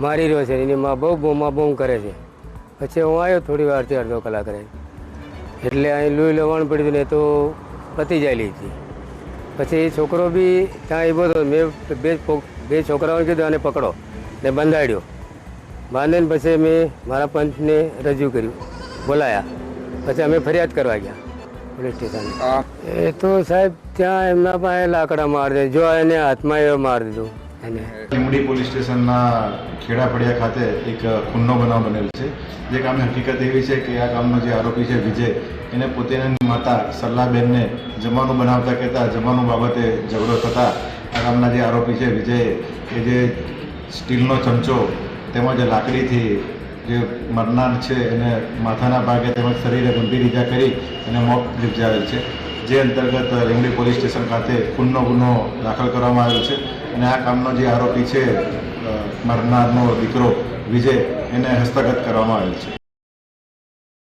મારી રહ્યો છે, એની માં બહુ બૂમ કરે છે. પછી હું આવ્યો થોડી વારથી અડધો કલાક રહી, એટલે અહીં લોહી લવાણ પડ્યું ને તો પતી જાય હતી. પછી એ છોકરો બી ત્યાં આવ્યો હતો. મેં બે છોકરાઓને કીધું આને પકડો ને બંધાડ્યો. બાંધીને પછી મેં મારા પંચને રજૂ કર્યું, બોલાયા. પછી અમે ફરિયાદ કરવા ગયા પોલીસ સ્ટેશન. એ તો સાહેબ ત્યાં એમના પાસે લાકડા મારી દે, જો એને હાથમાં એ મારી દીધું. લીંબડી પોલીસ સ્ટેશનના ખેડા ફળિયા ખાતે એક ખૂનનો બનાવ બનેલ છે. જે કામની હકીકત એવી છે કે આ કામનો જે આરોપી છે વિજય, એને પોતાની માતા સરલાબેનને જમવાનું બનાવતા કહેતા જમવાનું બાબતે ઝઘડો થતા આ કામના જે આરોપી છે વિજય, એ જે સ્ટીલનો ચમચો તેમજ લાકડીથી જે મરનાર છે એને માથાના ભાગે તેમજ શરીરે ગંભીર ઈજા કરી અને મોત નિપજાવેલ છે. જે અંતર્ગત લીંબડી પોલીસ સ્ટેશન ખાતે ખૂનનો ગુનો દાખલ કરવામાં આવેલ છે અને આ કામનો જે આરોપી છે મરનારનો દીકરો વિજય, એને હસ્તગત કરવામાં આવેલ છે.